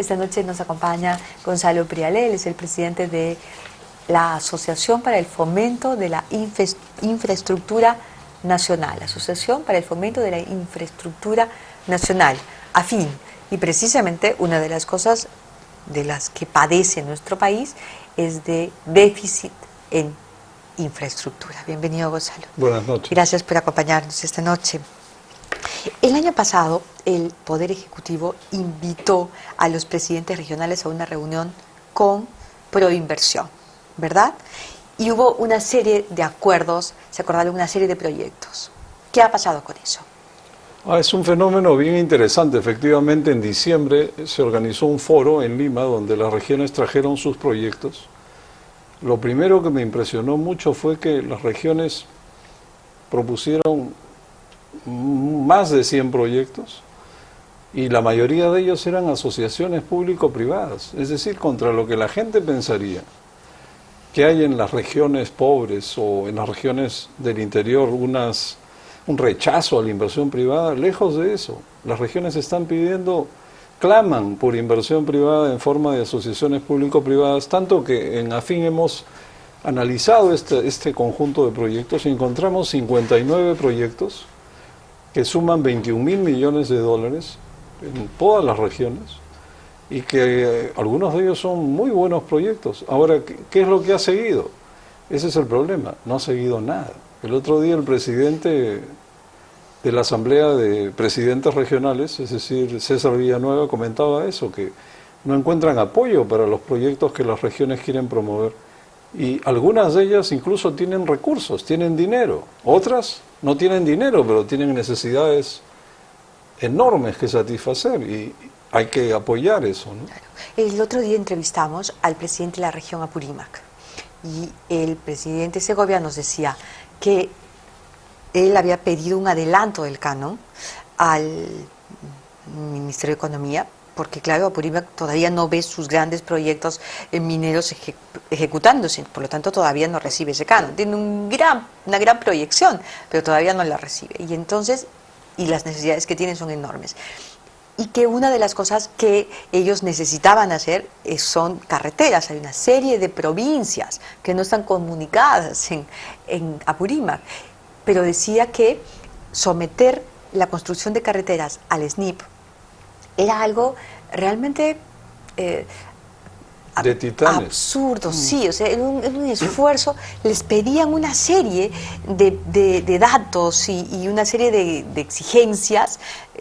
Esta noche nos acompaña Gonzalo Prialé, él es el presidente de la Asociación para el Fomento de la Infraestructura Nacional, Asociación para el Fomento de la Infraestructura Nacional, AFIN. Y precisamente una de las cosas de las que padece nuestro país es de déficit en infraestructura. Bienvenido, Gonzalo. Buenas noches. Gracias por acompañarnos esta noche. El año pasado, el Poder Ejecutivo invitó a los presidentes regionales a una reunión con Proinversión, ¿verdad? Y hubo una serie de acuerdos, se acordaron una serie de proyectos. ¿Qué ha pasado con eso? Es un fenómeno bien interesante. Efectivamente, en diciembre se organizó un foro en Lima donde las regiones trajeron sus proyectos. Lo primero que me impresionó mucho fue que las regiones propusieron más de 100 proyectos y la mayoría de ellos eran asociaciones público-privadas, es decir, contra lo que la gente pensaría que hay en las regiones pobres o en las regiones del interior un rechazo a la inversión privada. Lejos de eso, las regiones están pidiendo, claman por inversión privada en forma de asociaciones público-privadas, tanto que en AFIN hemos analizado este conjunto de proyectos y encontramos 59 proyectos que suman 21.000 millones de dólares en todas las regiones y que algunos de ellos son muy buenos proyectos. Ahora, ¿qué es lo que ha seguido? Ese es el problema, no ha seguido nada. El otro día el presidente de la Asamblea de Presidentes Regionales, es decir, César Villanueva, comentaba eso, que no encuentran apoyo para los proyectos que las regiones quieren promover. Y algunas de ellas incluso tienen recursos, tienen dinero. Otras no tienen dinero, pero tienen necesidades enormes que satisfacer y hay que apoyar eso, ¿no? Claro. El otro día entrevistamos al presidente de la región Apurímac y el presidente Segovia nos decía que él había pedido un adelanto del canon al Ministerio de Economía, porque claro, Apurímac todavía no ve sus grandes proyectos mineros ejecutándose, por lo tanto todavía no recibe ese canon. Tiene una gran proyección, pero todavía no la recibe. Y entonces, y las necesidades que tiene son enormes. Y que una de las cosas que ellos necesitaban hacer son carreteras. Hay una serie de provincias que no están comunicadas en Apurímac. Pero decía que someter la construcción de carreteras al SNIP era algo realmente de titanes. Absurdo, sí, o sea, era un esfuerzo. Les pedían una serie de datos y una serie de exigencias,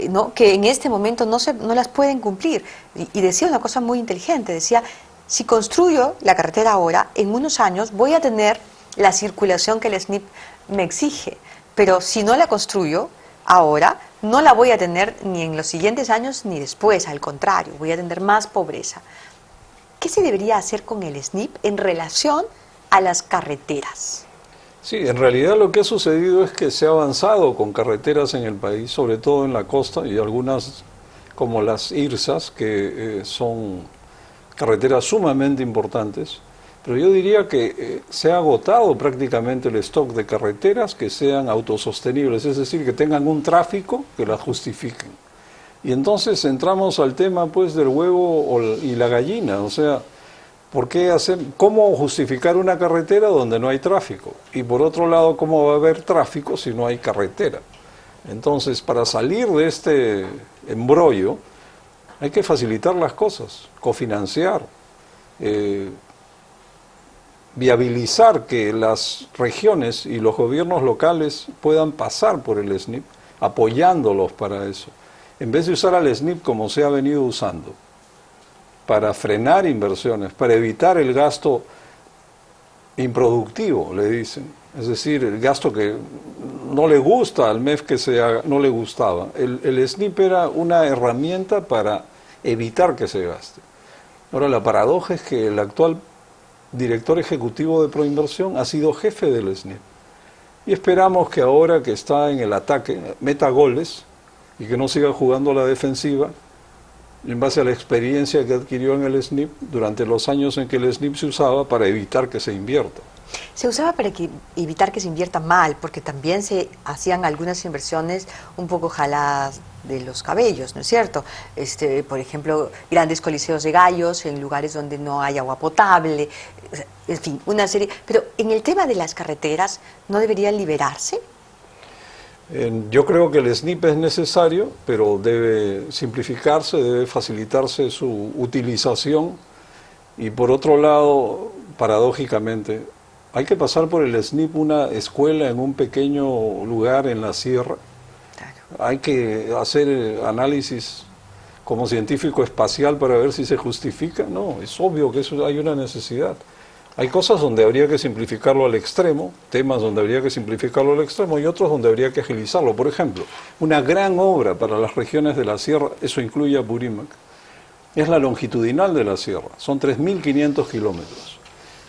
¿no?, que en este momento no las pueden cumplir. Y decía una cosa muy inteligente, decía, si construyo la carretera ahora, en unos años voy a tener la circulación que el SNIP me exige, pero si no la construyo ahora, no la voy a tener ni en los siguientes años ni después, al contrario, voy a tener más pobreza. ¿Qué se debería hacer con el SNIP en relación a las carreteras? Sí, en realidad lo que ha sucedido es que se ha avanzado con carreteras en el país, sobre todo en la costa, y algunas como las IRSAS, que son carreteras sumamente importantes. Pero yo diría que se ha agotado prácticamente el stock de carreteras que sean autosostenibles, es decir, que tengan un tráfico que las justifiquen. Y entonces entramos al tema pues del huevo y la gallina, o sea, ¿cómo justificar una carretera donde no hay tráfico? Y por otro lado, ¿cómo va a haber tráfico si no hay carretera? Entonces, para salir de este embrollo, hay que facilitar las cosas, cofinanciar, viabilizar que las regiones y los gobiernos locales puedan pasar por el SNIP, apoyándolos para eso. En vez de usar al SNIP como se ha venido usando, para frenar inversiones, para evitar el gasto improductivo, le dicen. Es decir, el gasto que no le gusta al MEF que se haga, no le gustaba. El SNIP era una herramienta para evitar que se gaste. Ahora, la paradoja es que el actual director ejecutivo de Proinversión ha sido jefe del SNIP. Y esperamos que ahora que está en el ataque, meta goles y que no siga jugando a la defensiva en base a la experiencia que adquirió en el SNIP durante los años en que el SNIP se usaba para evitar que se invierta. Se usaba para evitar que se invierta mal, porque también se hacían algunas inversiones un poco jaladas de los cabellos, ¿no es cierto? Por ejemplo, grandes coliseos de gallos en lugares donde no hay agua potable, en fin, una serie. Pero en el tema de las carreteras, ¿no deberían liberarse? Yo creo que el SNIP es necesario, pero debe simplificarse, debe facilitarse su utilización y por otro lado, paradójicamente, hay que pasar por el SNIP una escuela en un pequeño lugar en la sierra. Claro. Hay que hacer análisis como científico espacial para ver si se justifica. No, es obvio que eso hay una necesidad. Hay cosas donde habría que simplificarlo al extremo, temas donde habría que simplificarlo al extremo y otros donde habría que agilizarlo. Por ejemplo, una gran obra para las regiones de la sierra, eso incluye a Apurímac, es la longitudinal de la sierra, son 3.500 kilómetros.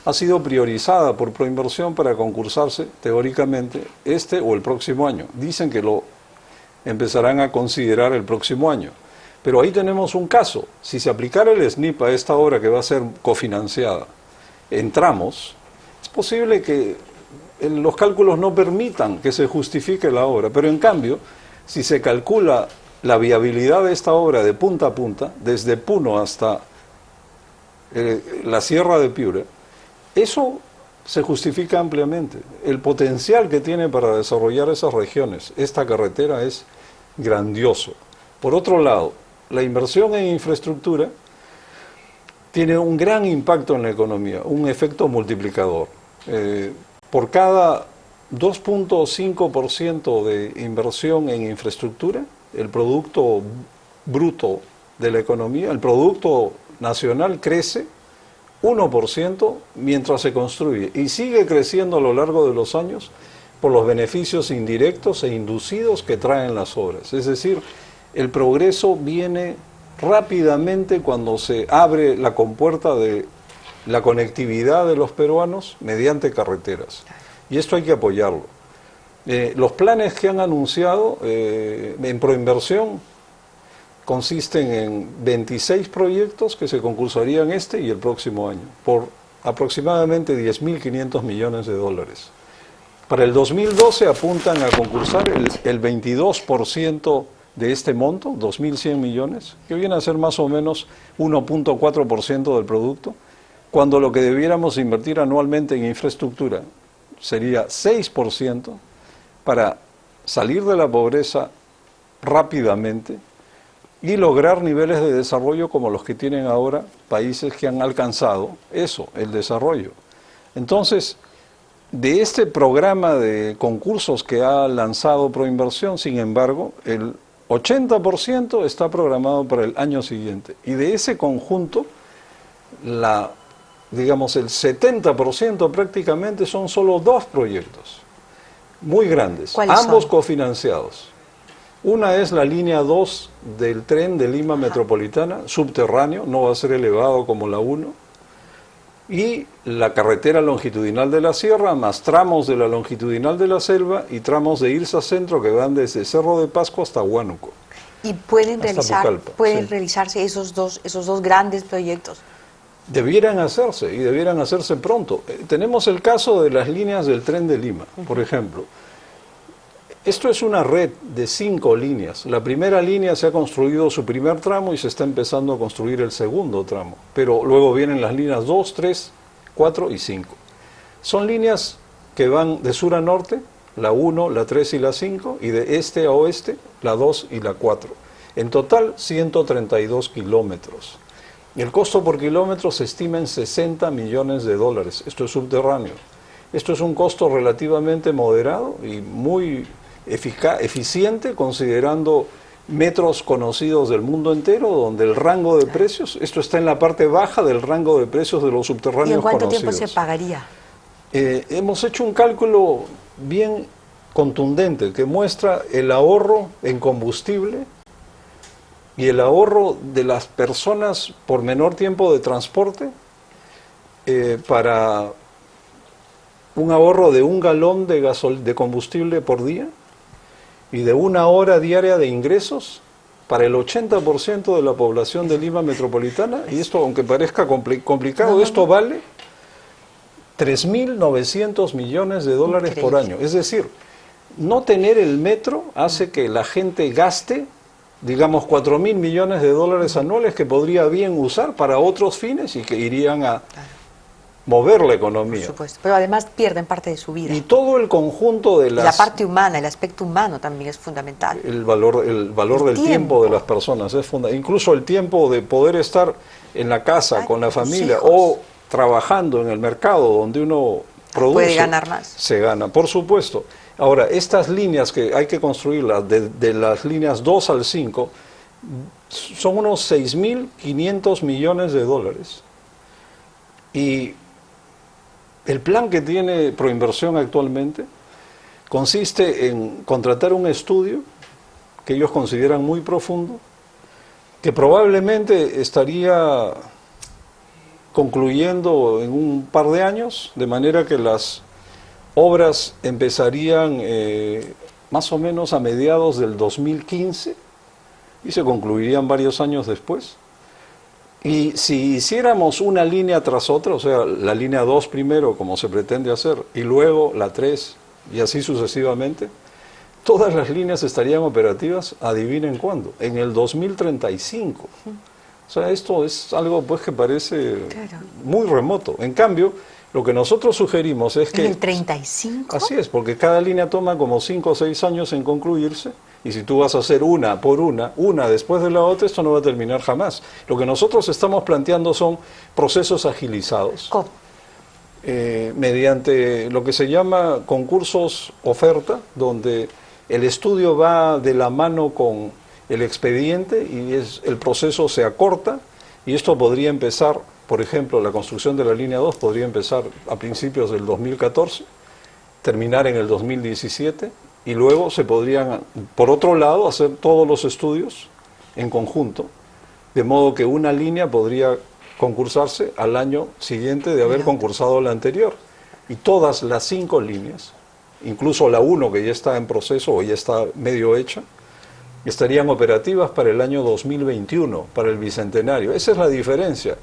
Ha sido priorizada por Proinversión para concursarse, teóricamente, este o el próximo año. Dicen que lo empezarán a considerar el próximo año. Pero ahí tenemos un caso. Si se aplicara el SNIP a esta obra que va a ser cofinanciada en tramos, es posible que los cálculos no permitan que se justifique la obra. Pero en cambio, si se calcula la viabilidad de esta obra de punta a punta, desde Puno hasta la Sierra de Piura, eso se justifica ampliamente. El potencial que tiene para desarrollar esas regiones, esta carretera, es grandioso. Por otro lado, la inversión en infraestructura tiene un gran impacto en la economía, un efecto multiplicador. Por cada 2.5% de inversión en infraestructura, el producto bruto de la economía, el producto nacional crece 1% mientras se construye y sigue creciendo a lo largo de los años por los beneficios indirectos e inducidos que traen las obras. Es decir, el progreso viene rápidamente cuando se abre la compuerta de la conectividad de los peruanos mediante carreteras. Y esto hay que apoyarlo. Los planes que han anunciado en Proinversión consisten en 26 proyectos que se concursarían este y el próximo año, por aproximadamente 10.500 millones de dólares. Para el 2012 apuntan a concursar el 22% de este monto, 2.100 millones, que viene a ser más o menos 1.4% del producto, cuando lo que debiéramos invertir anualmente en infraestructura sería 6% para salir de la pobreza rápidamente y lograr niveles de desarrollo como los que tienen ahora países que han alcanzado eso, el desarrollo. Entonces, de este programa de concursos que ha lanzado Proinversión, sin embargo, el 80% está programado para el año siguiente. Y de ese conjunto, digamos, el 70% prácticamente son solo 2 proyectos, muy grandes, ambos cofinanciados. Una es la línea 2 del tren de Lima Metropolitana, subterráneo, no va a ser elevado como la 1, y la carretera longitudinal de la sierra, más tramos de la longitudinal de la selva y tramos de Irsa Centro que van desde Cerro de Pasco hasta Huánuco. ¿Y pueden realizarse esos dos grandes proyectos? Debieran hacerse, y debieran hacerse pronto. Tenemos el caso de las líneas del tren de Lima, por ejemplo. Esto es una red de 5 líneas. La primera línea se ha construido su primer tramo y se está empezando a construir el segundo tramo. Pero luego vienen las líneas 2, 3, 4 y 5. Son líneas que van de sur a norte, la 1, la 3 y la 5, y de este a oeste, la 2 y la 4. En total, 132 kilómetros. El costo por kilómetro se estima en 60 millones de dólares. Esto es subterráneo. Esto es un costo relativamente moderado y muy eficiente considerando metros conocidos del mundo entero, donde el rango de precios, esto está en la parte baja del rango de precios de los subterráneos conocidos. ¿Y en cuánto tiempo se pagaría? Hemos hecho un cálculo bien contundente que muestra el ahorro en combustible y el ahorro de las personas por menor tiempo de transporte para un ahorro de 1 galón de combustible por día y de 1 hora diaria de ingresos para el 80% de la población de Lima metropolitana, y esto, aunque parezca complicado, esto vale 3.900 millones de dólares por año. Es decir, no tener el metro hace que la gente gaste, digamos, 4.000 millones de dólares anuales que podría bien usar para otros fines y que irían a mover la economía. Por supuesto, pero además pierden parte de su vida. Y todo el conjunto de las... La parte humana, el aspecto humano también es fundamental. El valor del tiempo de las personas es fundamental. Incluso el tiempo de poder estar en la casa con la familia o trabajando en el mercado donde uno produce. Puede ganar más. Se gana, por supuesto. Ahora, estas líneas que hay que construirlas, de las líneas 2 al 5, son unos 6.500 millones de dólares. Y el plan que tiene Proinversión actualmente consiste en contratar un estudio que ellos consideran muy profundo, que probablemente estaría concluyendo en un par de años, de manera que las obras empezarían más o menos a mediados del 2015 y se concluirían varios años después. Y si hiciéramos una línea tras otra, o sea, la línea 2 primero, como se pretende hacer, y luego la 3, y así sucesivamente, todas las líneas estarían operativas, adivinen cuándo, en el 2035. O sea, esto es algo pues que parece muy remoto. En cambio, lo que nosotros sugerimos es que... ¿En el 35? Así es, porque cada línea toma como 5 o 6 años en concluirse, y si tú vas a hacer una por una después de la otra, esto no va a terminar jamás. Lo que nosotros estamos planteando son procesos agilizados. ¿Cómo? Mediante lo que se llama concursos oferta, donde el estudio va de la mano con el expediente y el proceso se acorta, y esto podría empezar, por ejemplo, la construcción de la línea 2 podría empezar a principios del 2014, terminar en el 2017, y luego se podrían, por otro lado, hacer todos los estudios en conjunto, de modo que una línea podría concursarse al año siguiente de haber concursado la anterior. Y todas las 5 líneas, incluso la 1 que ya está en proceso o ya está medio hecha, estarían operativas para el año 2021, para el Bicentenario. Esa es la diferencia.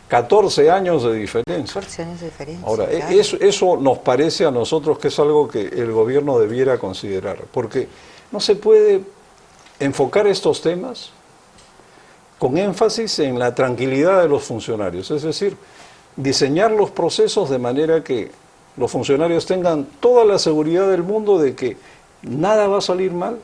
14 años de diferencia. 14 años de diferencia. Ahora, claro. eso nos parece a nosotros que es algo que el gobierno debiera considerar, porque no se puede enfocar estos temas con énfasis en la tranquilidad de los funcionarios, es decir, diseñar los procesos de manera que los funcionarios tengan toda la seguridad del mundo de que nada va a salir mal,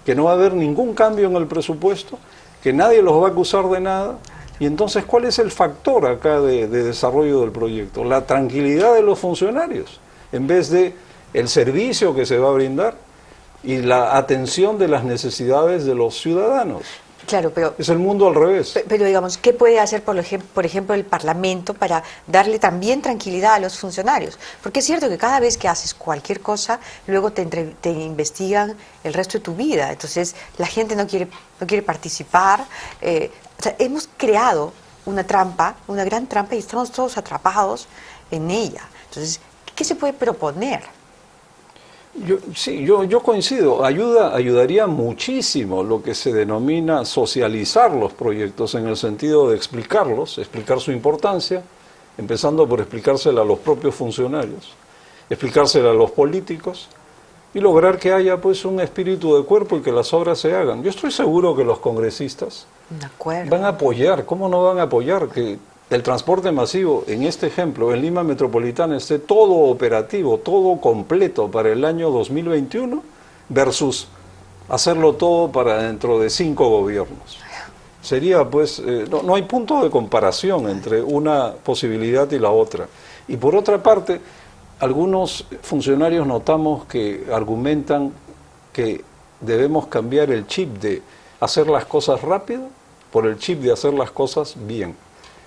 que no va a haber ningún cambio en el presupuesto, que nadie los va a acusar de nada. Y entonces, ¿cuál es el factor acá de desarrollo del proyecto? La tranquilidad de los funcionarios, en vez de el servicio que se va a brindar y la atención de las necesidades de los ciudadanos. Claro, pero... Es el mundo al revés. Pero digamos, ¿qué puede hacer, por ejemplo, el Parlamento para darle también tranquilidad a los funcionarios? Porque es cierto que cada vez que haces cualquier cosa, luego te investigan el resto de tu vida. Entonces, la gente no quiere participar. O sea, hemos creado una trampa, una gran trampa, y estamos todos atrapados en ella. Entonces, ¿qué se puede proponer? Yo coincido, ayudaría muchísimo lo que se denomina socializar los proyectos, en el sentido de explicarlos, explicar su importancia, empezando por explicársela a los propios funcionarios, explicársela a los políticos y lograr que haya pues un espíritu de cuerpo y que las obras se hagan. Yo estoy seguro que los congresistas van a apoyar, ¿cómo no van a apoyar que el transporte masivo, en este ejemplo, en Lima Metropolitana, esté todo operativo, todo completo para el año 2021 versus hacerlo todo para dentro de 5 gobiernos? Sería pues, no hay punto de comparación entre una posibilidad y la otra. Y por otra parte, algunos funcionarios notamos que argumentan que debemos cambiar el chip de hacer las cosas rápido por el chip de hacer las cosas bien.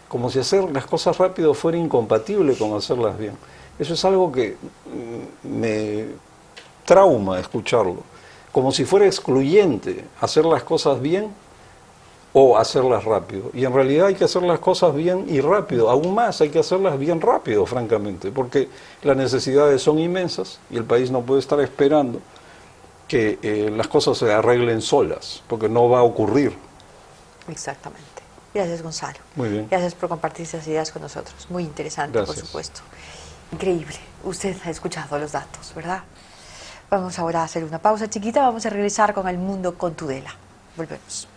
Como si hacer las cosas rápido fuera incompatible con hacerlas bien. Eso es algo que me trauma escucharlo. Como si fuera excluyente hacer las cosas bien o hacerlas rápido. Y en realidad hay que hacer las cosas bien y rápido. Aún más hay que hacerlas bien rápido, francamente, porque las necesidades son inmensas y el país no puede estar esperando que las cosas se arreglen solas, porque no va a ocurrir. Exactamente. Gracias, Gonzalo. Muy bien. Gracias por compartir esas ideas con nosotros. Muy interesante, Gracias. por supuesto. Increíble. Usted ha escuchado los datos, ¿verdad? Vamos ahora a hacer una pausa chiquita. Vamos a regresar con El Mundo con Tudela. Volvemos.